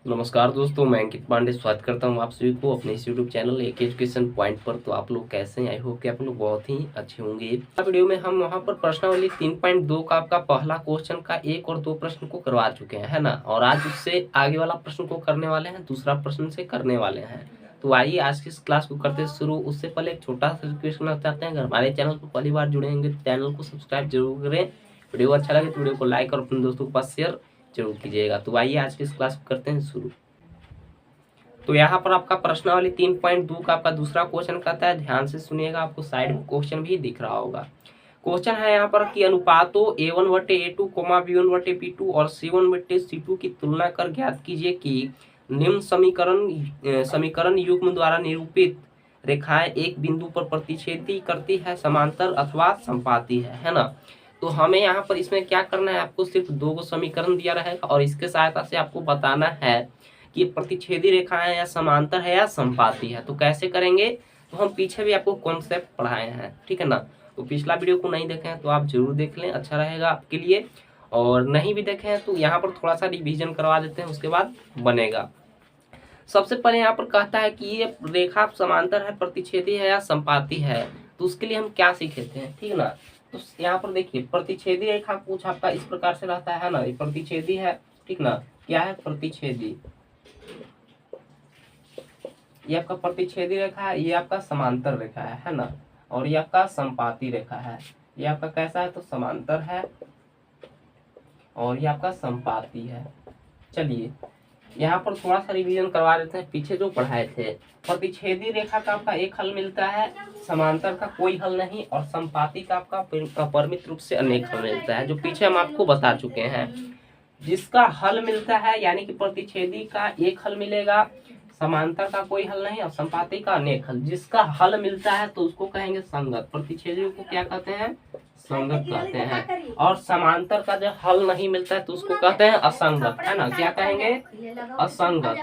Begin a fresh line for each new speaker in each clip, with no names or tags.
नमस्कार दोस्तों, मैं अंकित पांडे स्वागत करता हूं आप सभी को अपने इस यूट्यूब चैनल एक एजुकेशन पॉइंट पर। तो आप लोग कैसे हैं? आई होप कि आप लोग बहुत ही अच्छे होंगे। वीडियो में हम वहां पर प्रश्नावली 3.2 का आपका पहला क्वेश्चन का 1 और 2 प्रश्न को करवा चुके हैं, है ना। और आज उससे आगे वाला प्रश्न को करने वाले हैं, दूसरा प्रश्न से करने वाले हैं। तो आइए आज की इस क्लास को करते शुरू। उससे पहले एक छोटा सा रिक्वेस्ट करना चाहते हैं, अगर हमारे चैनल पर पहली बार जुड़े होंगे तो चैनल को सब्सक्राइब जरूर करें। वीडियो अच्छा लगे तो वीडियो को लाइक और अपने दोस्तों के पास शेयर जरूर कीजिएगा। तो आइए आज की इस क्लास को करते हैं शुरू। तो यहाँ पर आपका प्रश्नावली 3.2 का आपका दूसरा क्वेश्चन कहता है, ध्यान से सुनिएगा, आपको साइड में क्वेश्चन भी दिख रहा होगा। क्वेश्चन है यहाँ पर कि अनुपातों A1/A2, B1/B2 और C1/C2 की तुलना कर ज्ञात कीजिए कि निम्न समीकरण युग्म द्वारा निरूपित रेखाएं एक बिंदु पर प्रतिच्छेदी करती है, समांतर अथवा संपाती है ना। तो हमें यहाँ पर इसमें क्या करना है, आपको सिर्फ 2 समीकरण दिया रहेगा और इसके सहायता से आपको बताना है कि ये प्रतिच्छेदी रेखा है या समांतर है या संपाती है। तो कैसे करेंगे, तो हम पीछे भी आपको कॉन्सेप्ट पढ़ाए हैं, ठीक है ना। तो पिछला वीडियो को नहीं देखे हैं तो आप जरूर देख लें, अच्छा रहेगा आपके लिए। और नहीं भी देखे हैं तो यहाँ पर थोड़ा सा रिवीजन करवा देते हैं, उसके बाद बनेगा। सबसे पहले यहाँ पर कहता है कि ये रेखा समांतर है, प्रतिच्छेदी है या संपाती है। तो उसके लिए हम क्या सीखे थे, ठीक है ना। तो यहाँ पर देखिए, प्रतिच्छेदी रेखा कुछ आपका इस प्रकार से रहता है ना, ये प्रतिच्छेदी है, ठीक ना। क्या है? प्रतिच्छेदी। ये आपका प्रतिच्छेदी रेखा है, ये आपका समांतर रेखा है ना। और ये आपका संपाती रेखा है। ये आपका कैसा है? तो समांतर है और ये आपका संपाती है। चलिए यहाँ पर थोड़ा सा रिवीजन करवा देते हैं, पीछे जो पढ़ाए थे। प्रतिच्छेदी रेखा का आपका एक हल मिलता है, समांतर का कोई हल नहीं, और संपाती का आपका अपरिमित रूप से अनेक हल मिलता है, जो पीछे हम आपको बता चुके हैं। जिसका हल मिलता है यानी कि प्रतिच्छेदी का एक हल मिलेगा, समांतर का कोई हल नहीं और संपाती का अनेक हल। जिसका हल मिलता है तो उसको कहेंगे संगत। प्रतिच्छेदी को क्या कहते हैं? संगत कहते हैं। और समांतर का जब हल नहीं मिलता है तो उसको कहते हैं असंगत, है ना। क्या कहेंगे? असंगत।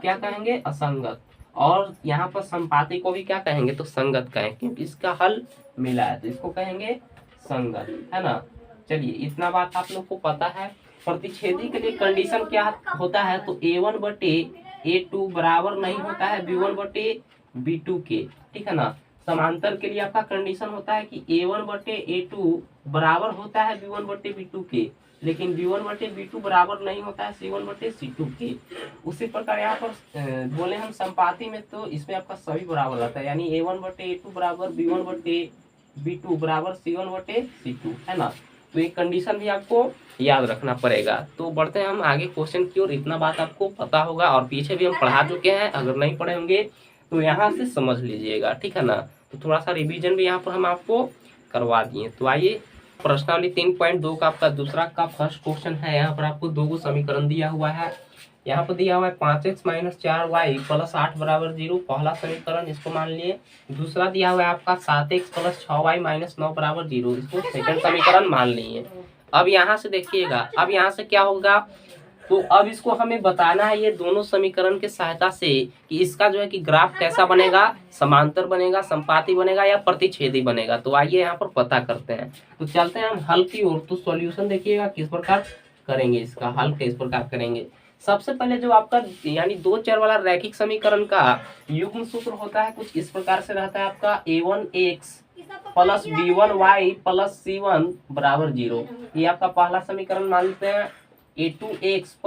क्या कहेंगे? असंगत। और यहाँ पर संपाती को भी क्या कहेंगे? तो संगत कहेंगे, क्योंकि इसका हल मिला है तो इसको कहेंगे संगत, है ना। चलिए इतना बात आप लोग को पता है। प्रतिच्छेदी के लिए कंडीशन क्या होता है? तो A1/A2 बराबर नहीं होता है B1/B2 के, ठीक है ना। समांतर के लिए आपका कंडीशन होता है कि A1/A2 बराबर होता है B1/B2 के, लेकिन B1/B2 बराबर नहीं होता है C1/C2 के। उसी प्रकार यहाँ पर बोले हम संपाती में, तो इसमें आपका सभी बराबर रहता है, यानी A1/A2 बराबर B1/B2 बराबर C1/C2, है ना। तो एक कंडीशन भी आपको याद रखना पड़ेगा। तो बढ़ते हैं हम आगे क्वेश्चन की ओर। इतना बात आपको पता होगा और पीछे भी हम पढ़ा चुके हैं, अगर नहीं पढ़े होंगे तो यहाँ से समझ लीजिएगा, ठीक है ना। तो थोड़ा सा रिवीजन भी यहाँ पर हम आपको करवा दिए। तो आइए प्रश्नावली 3.2 का आपका दूसरा का फर्स्ट क्वेश्चन है। यहाँ पर आपको 2 समीकरण दिया हुआ है। यहाँ पर दिया हुआ है 5x - 4y + 8 = 0, पहला समीकरण, इसको मान लिए। दूसरा दिया हुआ है आपका 7x + 6y - 9 = 0, इसको सेकंड समीकरण मान लिए। अब यहाँ से देखिएगा, अब यहाँ से क्या होगा, तो अब इसको हमें बताना है ये दोनों समीकरण के सहायता से कि इसका जो है कि ग्राफ कैसा बनेगा, समांतर बनेगा, संपाती बनेगा या प्रतिच्छेदी बनेगा। तो आइए यहाँ पर पता करते हैं। तो चलते हैं हम हल की ओर। तो सॉल्यूशन देखिएगा किस प्रकार करेंगे, इसका हल किस प्रकार करेंगे। सबसे पहले जो आपका यानी 2 चर वाला रैखिक समीकरण का युग्म सूत्र होता है, कुछ इस प्रकार से रहता है आपका A1x + B1y + C1 = 0। ये आपका पहला समीकरण मानते हैं। A2x +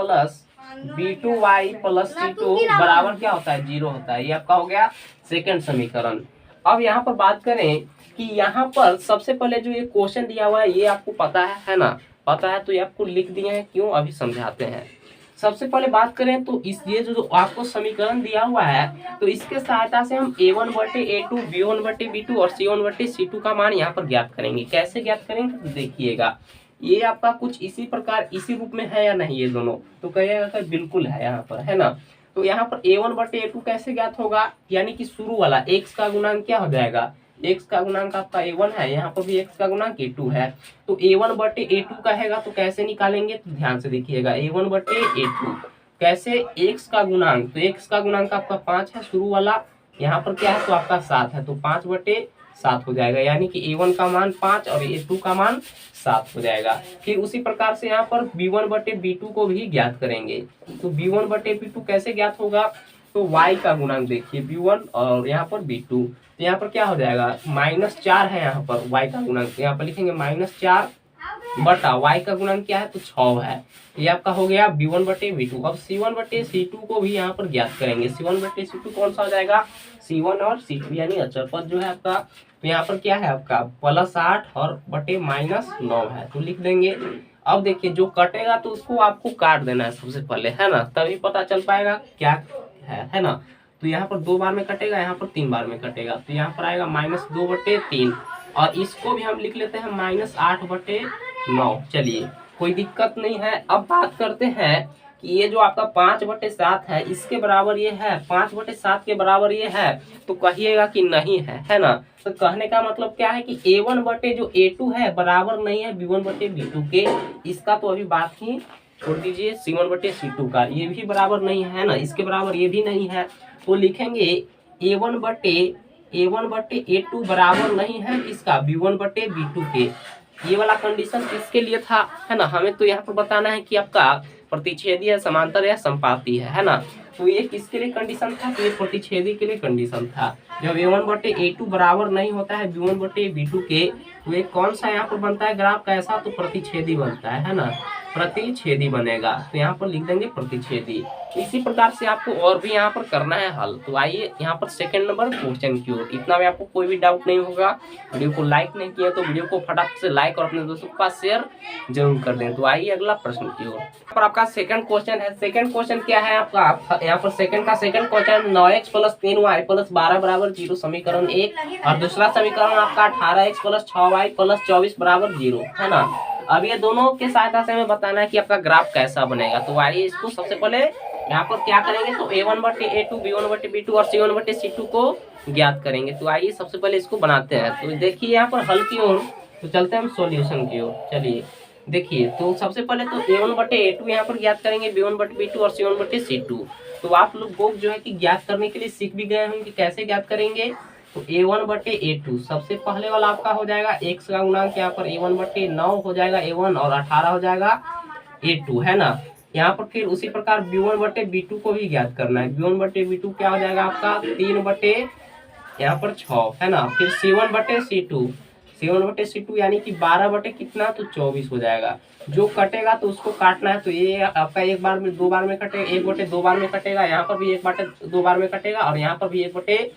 B2y + C2 बराबर क्या होता है? 0 होता है। ये आपका हो गया सेकंड समीकरण। अब यहाँ पर बात करें कि यहाँ पर सबसे पहले जो ये क्वेश्चन दिया हुआ है ये आपको पता है ना। पता है तो ये आपको लिख दिए हैं, क्यों, अभी समझाते हैं। सबसे पहले बात करें तो इस ये जो आपको समीकरण दिया हुआ है, तो इसके सहायता से हम A1/A2, B1/B2 और C1/C2 का मान यहाँ पर ज्ञात करेंगे। कैसे ज्ञात करेंगे तो देखिएगा, ये आपका कुछ इसी प्रकार इसी रूप में है या नहीं ये दोनों, तो कहिएगा कि बिल्कुल है यहाँ पर, है ना। तो यहाँ पर A1/A2 कैसे ज्ञात होगा, यानी कि शुरू वाला x का गुणांक क्या हो जाएगा, x का गुणांक आपका A1 है, यहाँ पर भी x का गुणांक A2 है। तो A1/A2 कहेगा तो कैसे निकालेंगे, तो ध्यान से देखिएगा। A1/A2 कैसे, x का गुणांक, तो x का गुणांक आपका 5 है शुरू वाला, यहाँ पर क्या है तो आपका 7 है, तो 5/7 7 हो जाएगा, यानी कि A1 का मान 5 और A2 का मान 7 हो जाएगा। फिर उसी प्रकार से यहाँ पर B1 बटे B2 को भी ज्ञात करेंगे। तो B1 बटे B2 कैसे ज्ञात होगा, तो y का गुणांक देखिए B1 और यहाँ पर B2, तो यहाँ पर क्या हो जाएगा -4 है, यहाँ पर y का गुणांक यहाँ पर लिखेंगे -4 बटा y का गुणांक क्या है तो 6 है। ये आपका हो गया B1 बटे B2। अब C1 बटे C2 को भी यहाँ पर ज्ञात करेंगे। C1 बटे C2 कौन सा हो जाएगा, C1 और C2 यानी अचर पद जो है आपका, तो यहाँ पर क्या है आपका +8 और बटे -9 है, तो लिख देंगे। अब देखिए जो कटेगा तो उसको आपको काट देना है सबसे पहले, है ना, तभी पता चल पाएगा क्या है ना। तो यहाँ पर 2 बार में कटेगा, यहाँ पर 3 बार में कटेगा, तो यहाँ पर आएगा -2 बटे 3 और इसको भी हम लिख लेते हैं -8 बटे 9। चलिए कोई दिक्कत नहीं है। अब बात करते हैं कि ये जो आपका 5 बटे 7 है इसके बराबर ये है, 5 बटे 7 के बराबर ये है, तो कहिएगा कि नहीं है ना। तो कहने का मतलब क्या है कि A1 बटे जो A2 है बराबर नहीं है B1 बटे B2 के। इसका तो अभी बात ही छोड़ दीजिए। C1 बटे C2 का ये भी बराबर नहीं है ना, इसके बराबर ये भी नहीं है, तो लिखेंगे A1 बटे A2 बराबर नहीं है किसका, B1 बटे B2 के। ये वाला कंडीशन किसके लिए था, है ना, हमें तो यहाँ पर बताना है कि आपका प्रतिच्छेदी है, समांतर या संपाती है ना। तो ये किसके लिए कंडीशन था, तो ये प्रतिच्छेदी के लिए कंडीशन था। जब A1 बटे A2 बराबर नहीं होता है B1 बटे B2 के, तो ये कौन सा यहाँ पर बनता है ग्राफ कैसा, तो प्रतिच्छेदी बनता है ना, प्रतिच्छेदी बनेगा। तो यहाँ पर लिख देंगे प्रतिच्छेदी। इसी प्रकार से आपको और भी यहाँ पर करना है हल। तो आइए यहाँ पर सेकंड नंबर क्वेश्चन की ओर। इतना में आपको कोई भी डाउट नहीं होगा। वीडियो को लाइक नहीं किया तो वीडियो को फटाक से लाइक और अपने दोस्तों के पास शेयर जरूर कर दें। तो आइए अगला प्रश्न की ओर। यहाँ पर आपका सेकंड क्वेश्चन है। सेकंड क्वेश्चन क्या है आपका, यहाँ पर सेकंड क्वेश्चन 9x + 3y + 12 = 0 समीकरण 1 और दूसरा समीकरण आपका 18x + 6y + 24 = 0 है ना। अब ये दोनों के सहायता से हमें बताना है कि आपका ग्राफ कैसा बनेगा। तो आइए इसको सबसे पहले यहाँ पर क्या करेंगे, तो A1 बटे A2 B1 बटे B2 और C1 बटे C2 को ज्ञात करेंगे। तो आइए सबसे पहले इसको बनाते हैं। तो देखिए यहाँ पर हल की ओर, तो चलते हैं हम सॉल्यूशन की ओर। चलिए देखिए, तो सबसे पहले तो A1 बटे A2 यहाँ पर ज्ञात करेंगे, B1 बटे B2 और C1 बटे C2। तो आप लोग जो है कि ज्ञात करने के लिए सीख भी गए होंगे कि कैसे ज्ञात करेंगे। तो A1 बटे A2 सबसे पहले वाला आपका हो जाएगा x का गुणांक, यहाँ पर A1 बटे 9 हो जाएगा A1 और 18 हो जाएगा A2, है ना। यहाँ पर फिर उसी प्रकार B1 बटे B2 को भी ज्ञात करना है। B1 बटे B2 क्या हो जाएगा आपका 3 बटे यहाँ पर 6, है ना। फिर C1 बटे C2 यानी कि 12 बटे कितना, तो 24 हो जाएगा। जो कटेगा तो उसको काटना है। तो ये आपका 1 बार में 2 बार में कटेगा, 1 बटे 2 बार में कटेगा, यहाँ पर भी 1 बटे 2 बार में कटेगा और यहाँ पर भी 1 बटे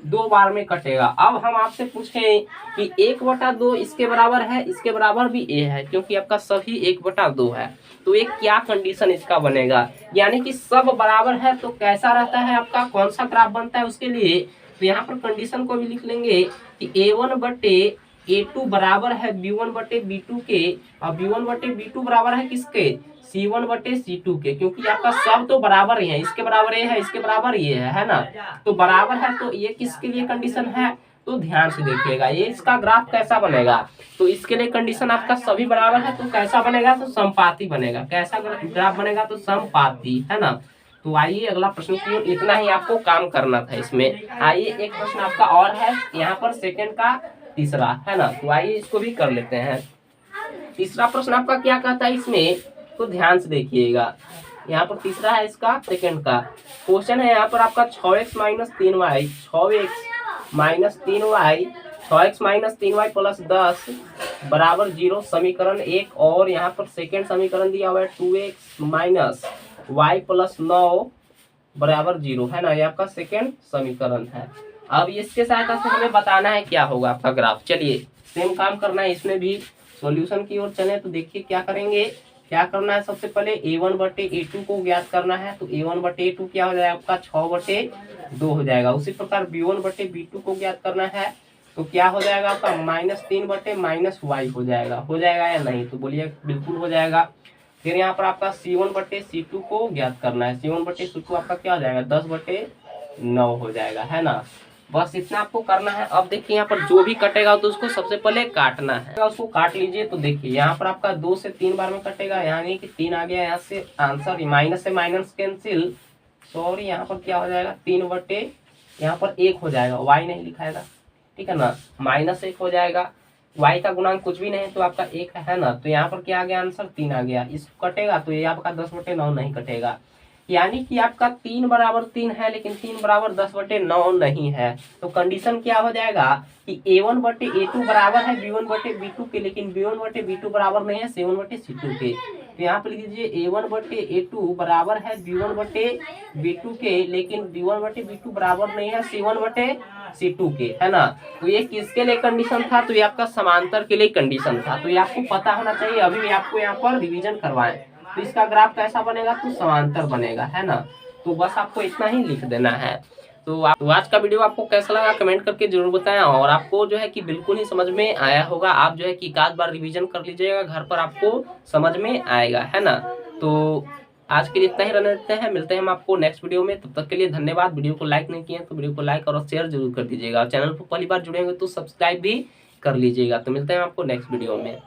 2 बार में कटेगा। अब हम आपसे पूछें कि 1 बटा 2 इसके बराबर है, इसके बराबर भी ए है, क्योंकि आपका सभी 1 बटा 2 है। तो एक क्या कंडीशन इसका बनेगा, यानी कि सब बराबर है तो कैसा रहता है आपका, कौन सा ग्राफ बनता है उसके लिए। तो यहाँ पर कंडीशन को भी लिख लेंगे कि A1 बटे A2 बराबर है B1 बटे B2 के और B1 बटे B2 बराबर है किसके, C1 बटे C2 के, क्योंकि आपका सब तो बराबर ही है, इसके बराबर ये है, इसके बराबर ये है ना। तो बराबर है तो ये किसके लिए कंडीशन है, तो ध्यान से देखिएगा ये इसका ग्राफ कैसा बनेगा। तो इसके लिए कंडीशन आपका सभी बराबर है तो कैसा बनेगा, तो समपाती बनेगा। कैसा ग्राफ बनेगा, तो समपाती, है ना। तो आइए अगला प्रश्न की ओर। इतना ही आपको काम करना था इसमें। आइए एक प्रश्न आपका और है यहाँ पर सेकंड का तीसरा, है ना। तो आइए इसको भी कर लेते हैं। तीसरा प्रश्न आपका क्या कहता है इसमें, तो ध्यान से देखिएगा। यहाँ पर तीसरा है इसका सेकंड का क्वेश्चन है। यहाँ पर आपका 6x - 3y 6x - 3y + 10 = 0 समीकरण 1 और यहाँ पर सेकंड समीकरण दिया हुआ है 2x - y + 9 = 0, है ना। ये आपका सेकंड समीकरण है। अब इसके सहायता से हमें बताना है क्या होगा आपका ग्राफ। चलिए सेम काम करना है इसमें भी। सॉल्यूशन की ओर चले तो देखिए क्या करेंगे, क्या करना है। सबसे पहले A1 बटे A2 को ज्ञात करना है। तो A1 बटे A2 क्या हो जाएगा आपका 6 बटे 2 हो जाएगा। उसी प्रकार B1 बटे B2 को ज्ञात करना है। तो क्या हो जाएगा आपका -3 बटे -y हो जाएगा या नहीं, तो बोलिए बिल्कुल हो जाएगा। फिर यहाँ पर आपका C1 बटे C2 को ज्ञात करना है। C1 बटे C2 आपका क्या हो जाएगा 10 बटे 9 हो जाएगा, है ना। बस इतना आपको करना है। अब देखिए यहाँ पर जो भी कटेगा तो उसको सबसे पहले काटना है, उसको काट लीजिए। तो देखिए यहाँ पर आपका 2 से 3 बार में कटेगा, यानी कि 3 आ गया यहाँ से आंसर, माइनस से माइनस कैंसिल, सॉरी यहाँ पर क्या हो जाएगा 3 बटे यहाँ पर 1 हो जाएगा, y नहीं लिखाएगा, ठीक है ना, -1 हो जाएगा। y का गुणांक कुछ भी नहीं है तो आपका 1 है ना, तो यहाँ पर क्या आ गया आंसर 3 आ गया। इसको कटेगा तो ये आपका 10/9 नहीं कटेगा, यानी कि आपका 3 बराबर 3 है लेकिन 3 बराबर 10/9 नहीं है। तो कंडीशन क्या हो जाएगा कि a1/a2 बराबर है b1/b2 के, लेकिन b1/b2 बराबर नहीं है c1/c2 के। तो यहाँ पे लिख दीजिए a1/a2 बराबर है b1/b2 के, लेकिन b1/b2 बराबर नहीं है c1/c2 के, है ना। तो ये किसके लिए कंडीशन था, तो ये आपका समांतर के लिए कंडीशन था। तो ये आपको पता होना चाहिए, अभी भी आपको यहाँ पर रिवीजन करवाएं। तो इसका ग्राफ कैसा बनेगा, तो समांतर बनेगा, है ना। तो बस आपको इतना ही लिख देना है। तो आज का वीडियो आपको कैसा लगा कमेंट करके जरूर बताएं, और आपको जो है कि बिल्कुल ही समझ में आया होगा। आप जो है कि एक आध बार रिवीजन कर लीजिएगा, घर पर आपको समझ में आएगा, है ना। तो आज के लिए इतना ही रहने देते हैं, मिलते हैं हम आपको नेक्स्ट वीडियो में। तब तक के लिए धन्यवाद। वीडियो को लाइक नहीं किए तो वीडियो को लाइक और शेयर जरूर कर दीजिएगा, और चैनल पर पहली बार जुड़े होंगे तो सब्सक्राइब भी कर लीजिएगा। तो मिलते हैं आपको नेक्स्ट वीडियो में।